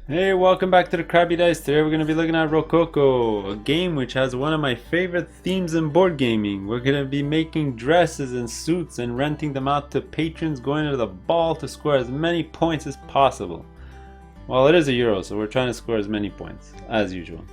Hey, welcome back to the Crabby Dice. Today we're going to be looking at Rokoko, a game which has one of my favorite themes in board gaming. We're going to be making dresses and suits and renting them out to patrons going to the ball to score as many points as possible. Well, it is a Euro, so we're trying to score as many points as usual.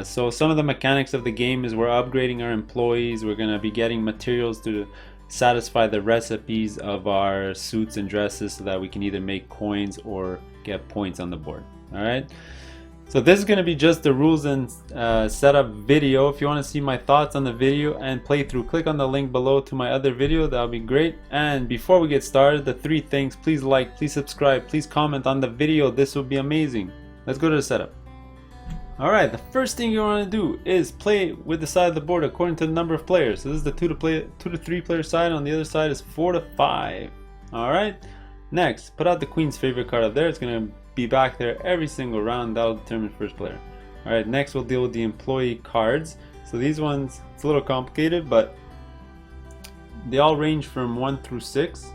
So some of the mechanics of the game is we're upgrading our employees. We're going to be getting materials to satisfy the recipes of our suits and dresses so that we can either make coins or get points on the board. Alright, so this is going to be just the rules and setup video. If you want to see my thoughts on the video and playthrough, click on the link below to my other video. That would be great. And before we get started, the three things: please like, please subscribe, please comment on the video. This would be amazing. Let's go to the setup. Alright, the first thing you want to do is play with the side of the board according to the number of players. So this is the 2 to 3 player side. On the other side is 4 to 5. Alright, next, put out the queen's favorite card up there. It's going to be back there every single round. That'll determine first player. Alright, next we'll deal with the employee cards. So these ones, it's a little complicated, but they all range from 1 through 6.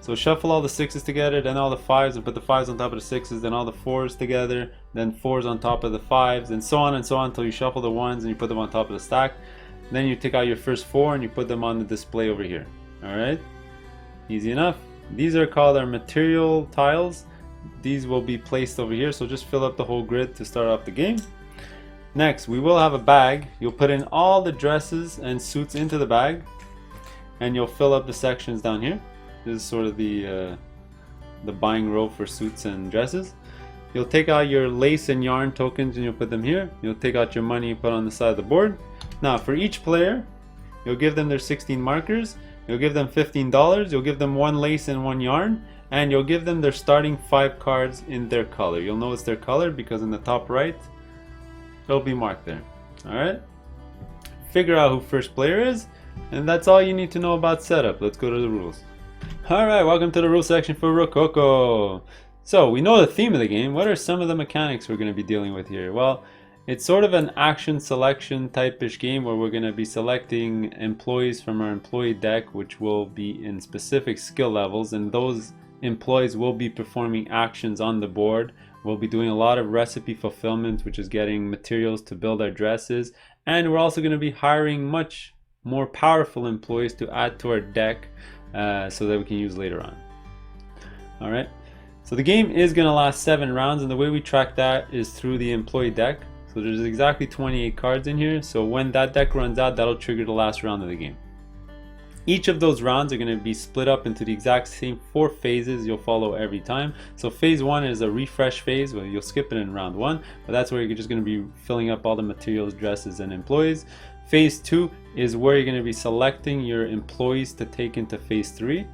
So shuffle all the 6s together, then all the 5s, and put the 5s on top of the 6s, then all the 4s together, then 4s on top of the 5s, and so on until you shuffle the 1s and you put them on top of the stack. Then you take out your first 4 and you put them on the display over here. Alright, easy enough. These are called our material tiles. These will be placed over here, so just fill up the whole grid to start off the game. Next, we will have a bag. You'll put in all the dresses and suits into the bag, and you'll fill up the sections down here. This is sort of the buying row for suits and dresses. You'll take out your lace and yarn tokens and you'll put them here. You'll take out your money and put on the side of the board. Now for each player, you'll give them their 16 markers. You'll give them $15. You'll give them 1 lace and 1 yarn. And you'll give them their starting 5 cards in their color. You'll know it's their color because in the top right, it'll be marked there. Alright? Figure out who first player is, and that's all you need to know about setup. Let's go to the rules. Alright, welcome to the rules section for Rokoko. So, we know the theme of the game. What are some of the mechanics we're going to be dealing with here? Well, it's sort of an action selection type-ish game where we're going to be selecting employees from our employee deck, which will be in specific skill levels, and those employees will be performing actions on the board. We'll be doing a lot of recipe fulfillment, which is getting materials to build our dresses, and we're also going to be hiring much more powerful employees to add to our deck so that we can use later on. Alright, so the game is going to last 7 rounds, and the way we track that is through the employee deck. So there's exactly 28 cards in here, so when that deck runs out, that'll trigger the last round of the game. Each of those rounds are going to be split up into the exact same 4 phases you'll follow every time. So phase 1 is a refresh phase, where you'll skip it in round 1, but that's where you're just going to be filling up all the materials, dresses, and employees. Phase 2 is where you're going to be selecting your employees to take into phase 3.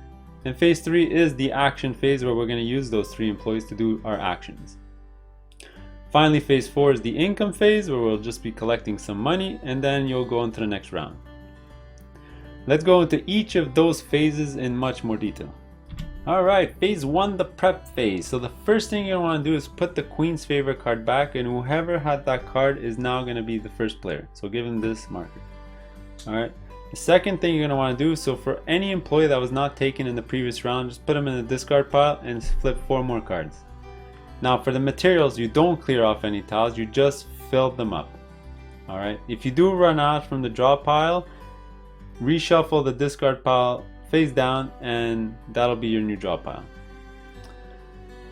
And phase 3 is the action phase, where we're going to use those 3 employees to do our actions. Finally, phase 4 is the income phase, where we'll just be collecting some money, and then you'll go into the next round. Let's go into each of those phases in much more detail. Alright, phase 1, the prep phase. So the first thing you want to do is put the queen's favorite card back, and whoever had that card is now going to be the first player. So give him this marker. Alright, the second thing you're going to want to do, so for any employee that was not taken in the previous round, just put them in the discard pile and flip 4 more cards. Now for the materials, you don't clear off any tiles, you just fill them up. Alright, if you do run out from the draw pile, reshuffle the discard pile face down, and that'll be your new draw pile.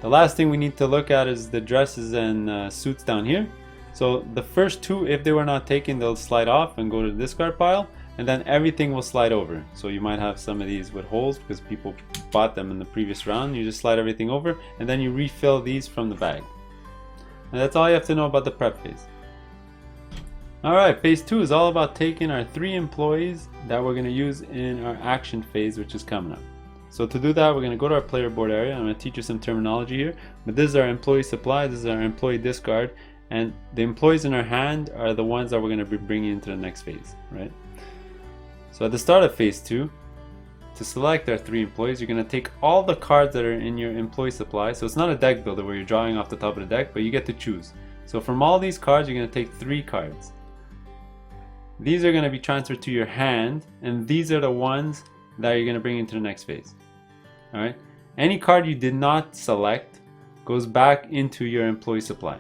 The last thing we need to look at is the dresses and suits down here. So the first 2, if they were not taken, they'll slide off and go to the discard pile, and then everything will slide over. So you might have some of these with holes because people bought them in the previous round. You just slide everything over, and then you refill these from the bag. And that's all you have to know about the prep phase. Alright, phase 2 is all about taking our 3 employees that we're going to use in our action phase, which is coming up. So to do that, we're going to go to our player board area. I'm going to teach you some terminology here. But this is our employee supply, this is our employee discard, and the employees in our hand are the ones that we're going to be bringing into the next phase, right? So at the start of phase 2, to select our 3 employees, you're going to take all the cards that are in your employee supply. So it's not a deck builder where you're drawing off the top of the deck, but you get to choose. So from all these cards, you're going to take 3 cards. These are going to be transferred to your hand, and these are the ones that you're going to bring into the next phase. Alright, any card you did not select goes back into your employee supply.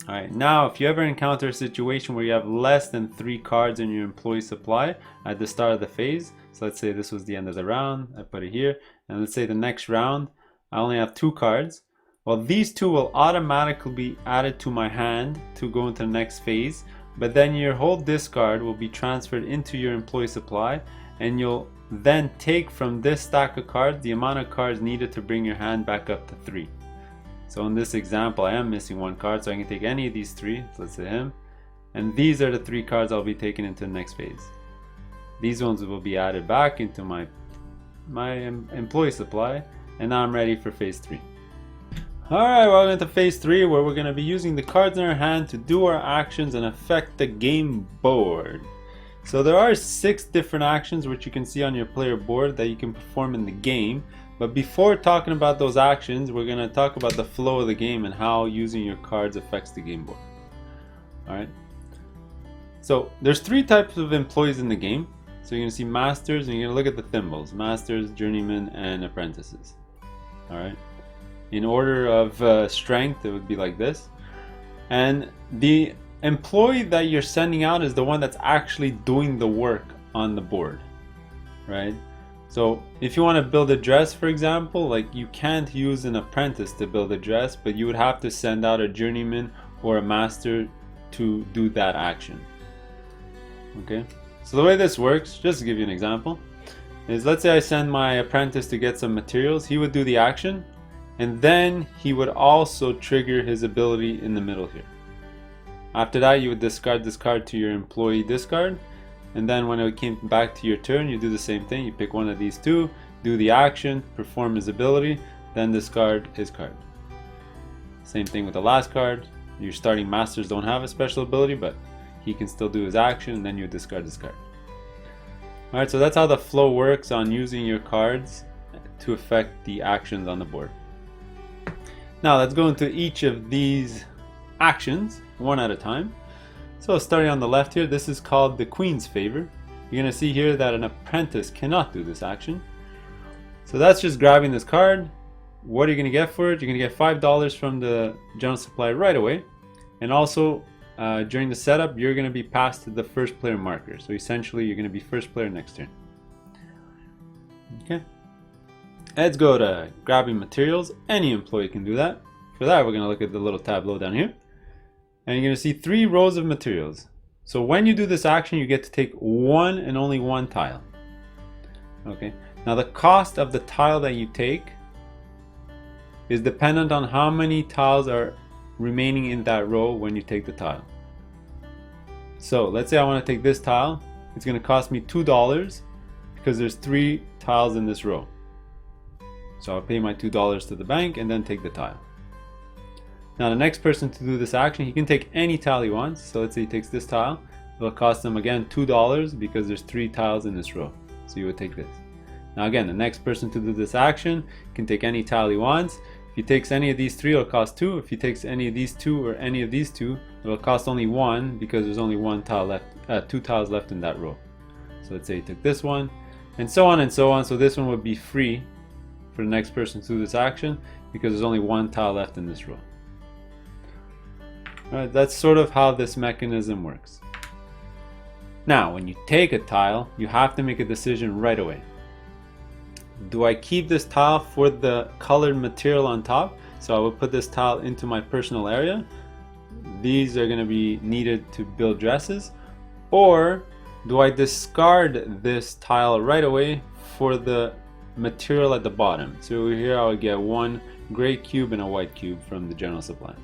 Alright, now if you ever encounter a situation where you have less than 3 cards in your employee supply at the start of the phase, so let's say this was the end of the round, I put it here, and let's say the next round I only have 2 cards, well, these 2 will automatically be added to my hand to go into the next phase, but then your whole discard will be transferred into your employee supply, and you'll then take from this stack of cards the amount of cards needed to bring your hand back up to 3. So in this example, I am missing 1 card, so I can take any of these 3, so let's say him, and these are the 3 cards I'll be taking into the next phase. These ones will be added back into my employee supply, and now I'm ready for phase 3. Alright, welcome into phase 3, where we're going to be using the cards in our hand to do our actions and affect the game board. So there are 6 different actions which you can see on your player board that you can perform in the game. But before talking about those actions, we're going to talk about the flow of the game and how using your cards affects the game board. Alright. So there's 3 types of employees in the game. So you're going to see masters, and you're going to look at the thimbles. Masters, journeymen, and apprentices. Alright. In order of strength, it would be like this. And the employee that you're sending out is the one that's actually doing the work on the board. Right? So if you want to build a dress, for example, like you can't use an apprentice to build a dress, but you would have to send out a journeyman or a master to do that action. Okay, so the way this works, just to give you an example, is let's say I send my apprentice to get some materials. He would do the action, and then he would also trigger his ability in the middle here. After that, you would discard this card to your employee discard. And then when it came back to your turn, you do the same thing. You pick one of these 2, do the action, perform his ability, then discard his card. Same thing with the last card. Your starting masters don't have a special ability, but he can still do his action, and then you discard his card. Alright, so that's how the flow works on using your cards to affect the actions on the board. Now let's go into each of these actions one at a time. So starting on the left here, this is called the Queen's Favor. You're going to see here that an apprentice cannot do this action. So that's just grabbing this card. What are you going to get for it? You're going to get $5 from the general supply right away. And also during the setup, you're going to be passed to the first player marker. So essentially you're going to be first player next turn. Okay. Let's go to grabbing materials. Any employee can do that. For that, we're going to look at the little tableau down here. And you're going to see 3 rows of materials. So when you do this action, you get to take 1 and only 1 tile. Okay. Now the cost of the tile that you take is dependent on how many tiles are remaining in that row when you take the tile. So let's say I want to take this tile. It's going to cost me $2 because there's 3 tiles in this row. So I'll pay my $2 to the bank and then take the tile. Now the next person to do this action, he can take any tile he wants. So let's say he takes this tile. It'll cost him again $2 because there's 3 tiles in this row. So you would take this. Now again, the next person to do this action can take any tile he wants. If he takes any of these 3, it'll cost 2. If he takes any of these 2 or any of these 2, it'll cost only 1 because there's only 1 tile left, 2 tiles left in that row. So let's say he took this one, and so on and so on. So this one would be free for the next person to do this action because there's only 1 tile left in this row. Alright, that's sort of how this mechanism works. Now, when you take a tile, you have to make a decision right away. Do I keep this tile for the colored material on top? So I will put this tile into my personal area. These are going to be needed to build dresses. Or do I discard this tile right away for the material at the bottom? So here I would get 1 gray cube and a white cube from the general supply.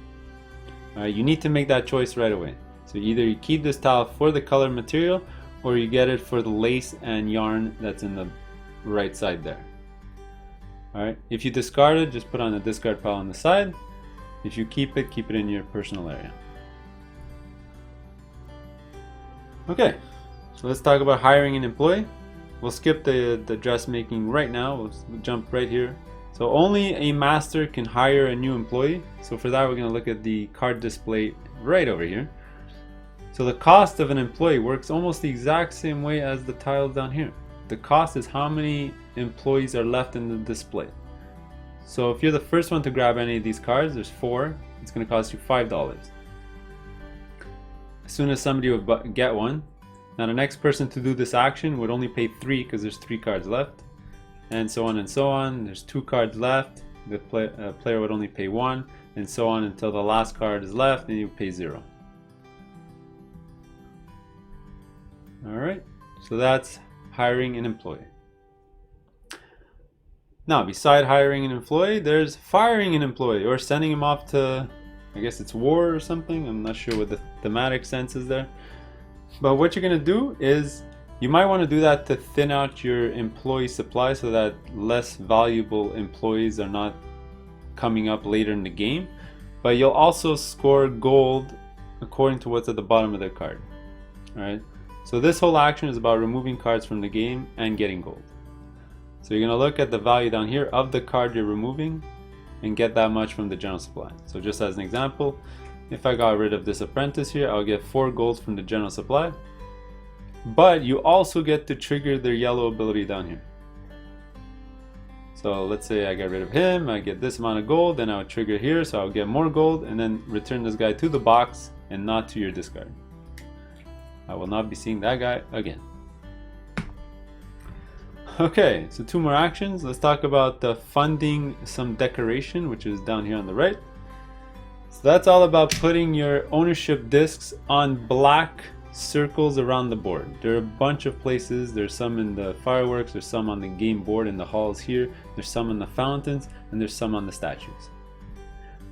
You need to make that choice right away. So either you keep this tile for the colored material, or you get it for the lace and yarn that's in the right side there. Alright, if you discard it, just put on a discard pile on the side. If you keep it in your personal area. Okay, so let's talk about hiring an employee. We'll skip the dressmaking right now. We'll jump right here. So only a master can hire a new employee. So for that, we're going to look at the card display right over here. So the cost of an employee works almost the exact same way as the tiles down here. The cost is how many employees are left in the display. So if you're the first one to grab any of these cards, there's 4, it's going to cost you $5. As soon as somebody would get one, now the next person to do this action would only pay 3 because there's 3 cards left, and so on and so on. There's 2 cards left, the player would only pay 1, and so on until the last card is left and you pay 0. Alright, so that's hiring an employee. Now, beside hiring an employee, there's firing an employee or sending him off to, I guess it's war or something. I'm not sure what the thematic sense is there. But what you're going to do is you might want to do that to thin out your employee supply so that less valuable employees are not coming up later in the game. But you'll also score gold according to what's at the bottom of their card. Alright, so this whole action is about removing cards from the game and getting gold. So you're going to look at the value down here of the card you're removing and get that much from the general supply. So just as an example, if I got rid of this apprentice here, I'll get 4 gold from the general supply. But you also get to trigger their yellow ability down here. So let's say I get rid of him, I get this amount of gold, then I would trigger here, so I'll get more gold and then return this guy to the box and not to your discard. I will not be seeing that guy again. Okay, so 2 more actions. Let's talk about funding some decoration, which is down here on the right. So that's all about putting your ownership discs on black circles around the board. There are a bunch of places. There's some in the fireworks, there's some on the game board in the halls here, there's some in the fountains, and there's some on the statues.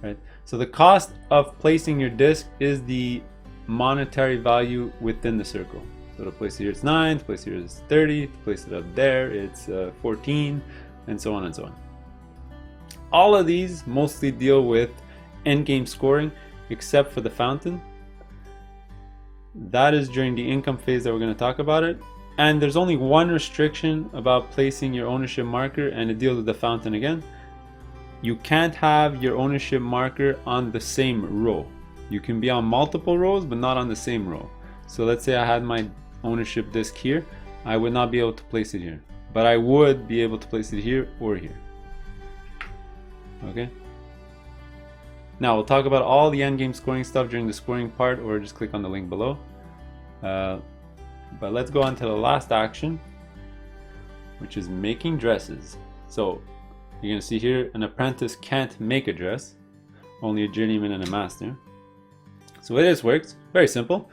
Right? So the cost of placing your disc is the monetary value within the circle. So to place it here it's 9, to place it here it's 30, to place it up there it's 14, and so on and so on. All of these mostly deal with endgame scoring, except for the fountain. That is during the income phase that we're going to talk about it. And there's only one restriction about placing your ownership marker, and it deals with the fountain again. You can't have your ownership marker on the same row. You can be on multiple rows, but not on the same row. So let's say I had my ownership disc here, I would not be able to place it here, but I would be able to place it here or here. Okay, now we'll talk about all the endgame scoring stuff during the scoring part, or just click on the link below. But let's go on to the last action, which is making dresses. So you're gonna see here an apprentice can't make a dress, only a journeyman and a master. So the way this works, very simple.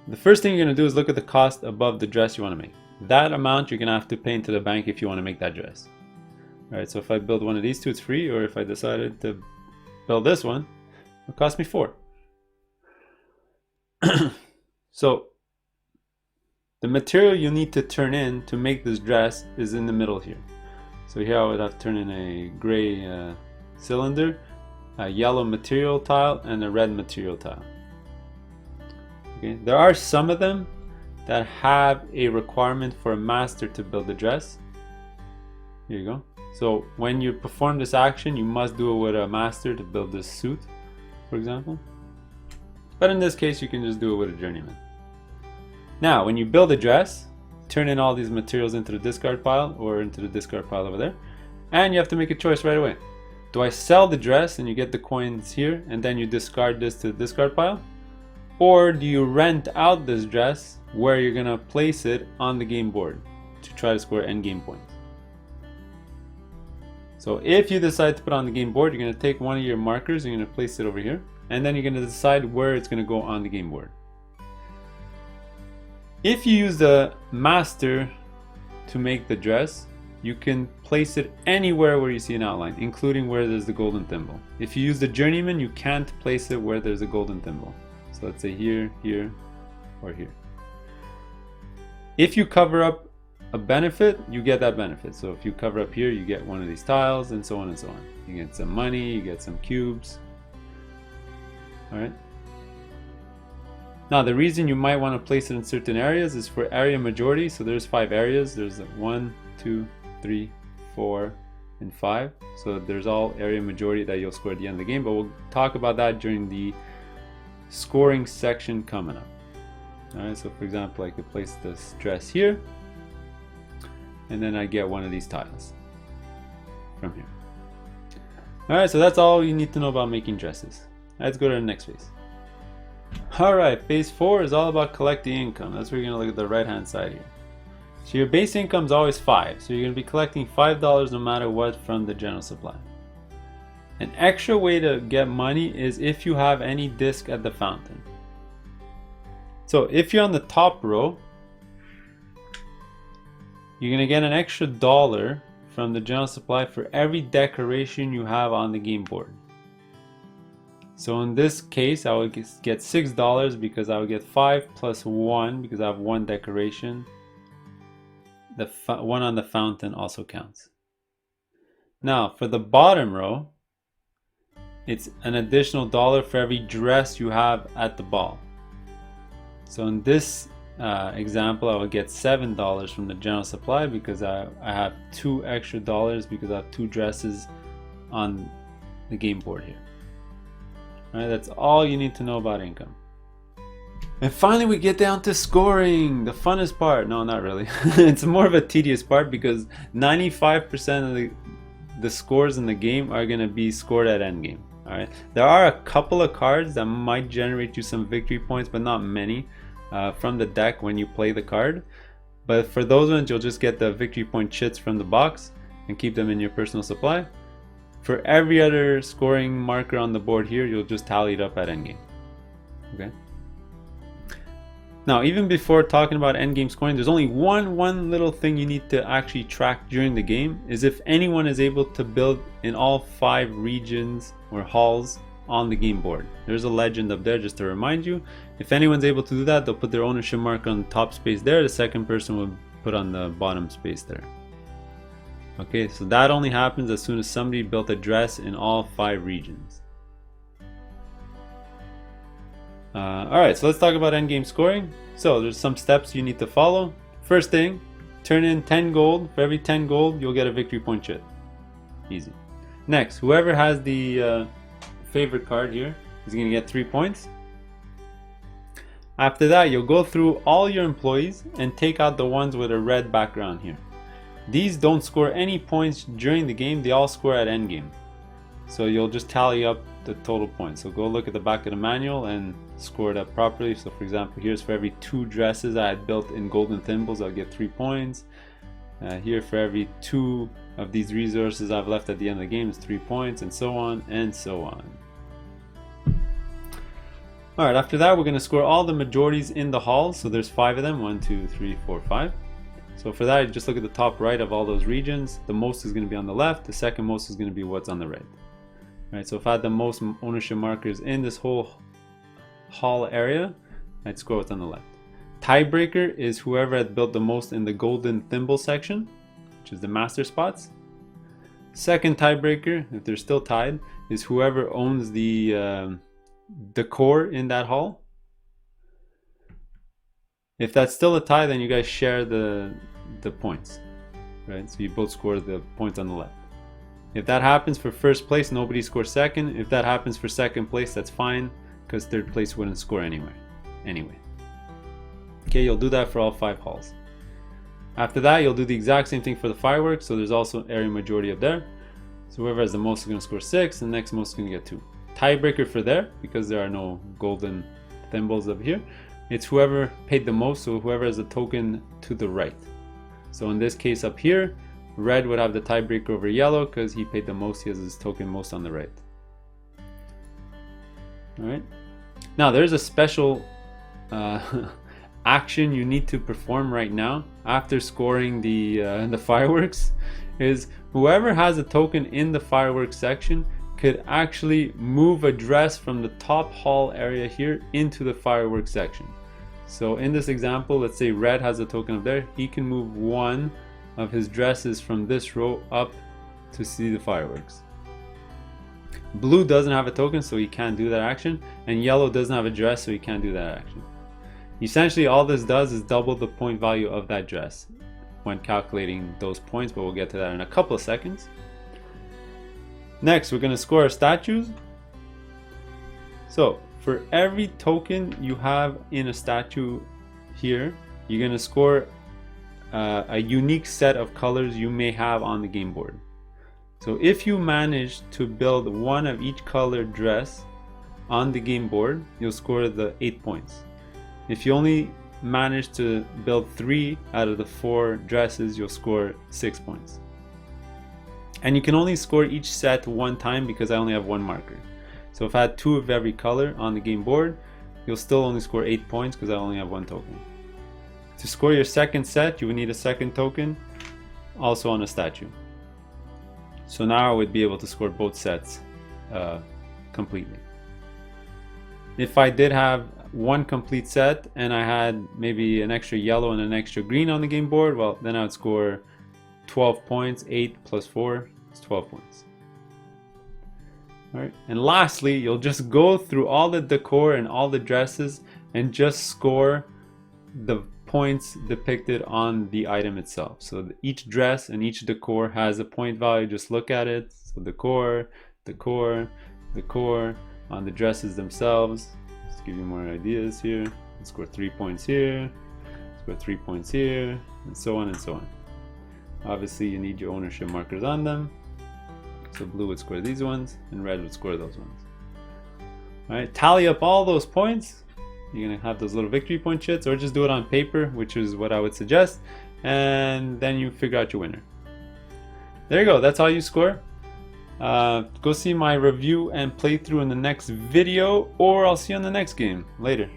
The first thing you're going to do is look at the cost above the dress you want to make. That amount you're going to have to pay into the bank if you want to make that dress. Alright, so if I build one of these two, it's free, or if I decided to build this one, it'll cost me 4. So the material you need to turn in to make this dress is in the middle here. So here I would have to turn in a gray cylinder, a yellow material tile, and a red material tile. Okay. There are some of them that have a requirement for a master to build the dress. Here you go. So when you perform this action, you must do it with a master to build this suit, for example. But in this case, you can just do it with a journeyman. Now, when you build a dress, turn in all these materials into the discard pile or into the discard pile over there, and you have to make a choice right away. Do I sell the dress and you get the coins here and then you discard this to the discard pile? Or do you rent out this dress where you're going to place it on the game board to try to score endgame points? So if you decide to put it on the game board, you're going to take one of your markers, you're going to place it over here, and then you're going to decide where it's going to go on the game board. If you use the master to make the dress, you can place it anywhere where you see an outline, including where there's the golden thimble. If you use the journeyman, you can't place it where there's a golden thimble. So let's say here, here, or here. If you cover up a benefit, you get that benefit. So if you cover up here, you get one of these tiles, and so on and so on. You get some money, you get some cubes. Alright. Now the reason you might want to place it in certain areas is for area majority. So there's 5 areas. There's 1, 2, 3, 4, and 5. So there's all area majority that you'll score at the end of the game, but we'll talk about that during the scoring section coming up. Alright, so for example, I could place this dress here, and then I get one of these tiles from here. Alright, so that's all you need to know about making dresses. Let's go to the next phase. Alright, phase 4 is all about collecting income. That's where you're going to look at the right hand side here. So your base income is always 5, so you're going to be collecting $5 no matter what from the general supply. An extra way to get money is if you have any disc at the fountain. So if you're on the top row, you're going to get an extra $1 from the general supply for every decoration you have on the game board. So in this case, I would get $6 because I would get 5 plus 1 because I have 1 decoration. The one on the fountain also counts. Now for the bottom row, it's an additional $1 for every dress you have at the ball. So in this example, I would get $7 from the general supply because I have 2 extra dollars because I have 2 dresses on the game board here. Alright, that's all you need to know about income. And finally we get down to scoring, the funnest part. No, not really. It's more of a tedious part because 95% of the scores in the game are going to be scored at endgame. Alright, there are a couple of cards that might generate you some victory points, but not many from the deck when you play the card. But for those ones, you'll just get the victory point chits from the box and keep them in your personal supply. For every other scoring marker on the board here, you'll just tally it up at endgame. Okay. Now, even before talking about endgame scoring, there's only one little thing you need to actually track during the game, is if anyone is able to build in all 5 regions or halls on the game board. There's a legend up there just to remind you. If anyone's able to do that, they'll put their ownership mark on the top space there. The second person will put on the bottom space there. Okay, so that only happens as soon as somebody built a dress in all 5 regions. Alright, so let's talk about endgame scoring. So there's some steps you need to follow. First thing, turn in 10 gold. For every 10 gold, you'll get a victory point chit. Easy. Next, whoever has the favorite card here is going to get 3 points. After that, you'll go through all your employees and take out the ones with a red background here. These don't score any points during the game, they all score at endgame. So you'll just tally up the total points. So go look at the back of the manual and score it up properly. So for example, here's for every 2 dresses I had built in golden thimbles, I'll get 3 points. Here for every 2 of these resources I've left at the end of the game is 3 points, and so on and so on. Alright, after that we're going to score all the majorities in the halls. So there's 5 of them, 1, 2, 3, 4, 5. So for that, just look at the top right of all those regions. The most is going to be on the left, the second most is going to be what's on the right. Alright, so if I had the most ownership markers in this whole hall area, I'd score what's on the left. Tiebreaker is whoever had built the most in the golden thimble section, which is the master spots. Second tiebreaker, if they're still tied, is whoever owns the decor in that hall. If that's still a tie, then you guys share the points, right? So you both score the points on the left. If that happens for first place, nobody scores second. If that happens for second place, that's fine, because third place wouldn't score anyway. Okay, you'll do that for all 5 halls. After that, you'll do the exact same thing for the fireworks. So there's also area majority up there. So whoever has the most is going to score 6, and the next most is going to get 2. Tiebreaker for there, because there are no golden thimbles up here, it's whoever paid the most, so whoever has a token to the right. So in this case up here, red would have the tiebreaker over yellow because he paid the most, he has his token most on the right. Alright. Now there's a special action you need to perform right now after scoring the fireworks, is whoever has a token in the fireworks section could actually move a dress from the top hall area here into the fireworks section. So in this example, let's say red has a token up there, he can move one of his dresses from this row up to see the fireworks. Blue doesn't have a token, so he can't do that action, and yellow doesn't have a dress, so he can't do that action. Essentially all this does is double the point value of that dress when calculating those points, but we'll get to that in a couple of seconds. Next, we're going to score our statues. So for every token you have in a statue here, you're going to score a unique set of colors you may have on the game board. So if you manage to build one of each color dress on the game board, you'll score the 8 points. If you only manage to build 3 out of the 4 dresses, you'll score 6 points. And you can only score each set one time because I only have 1 marker. So if I had 2 of every color on the game board, you'll still only score 8 points because I only have 1 token. To score your second set, you would need a second token, also on a statue. So now I would be able to score both sets completely. If I did have 1 complete set and I had maybe an extra yellow and an extra green on the game board, well, then I would score 12 points. 8 plus 4 is 12 points. Alright, and lastly, you'll just go through all the decor and all the dresses and just score the points depicted on the item itself. So each dress and each decor has a point value. Just look at it. So decor, decor, decor on the dresses themselves. Just to give you more ideas here. Let's score 3 points here, score 3 points here, and so on and so on. Obviously, you need your ownership markers on them. So blue would score these ones, and red would score those ones. All right, tally up all those points. You're gonna have those little victory point chits, or just do it on paper, which is what I would suggest, and then you figure out your winner. There you go, that's how you score. Go see my review and playthrough in the next video, or I'll see you on the next game. Later.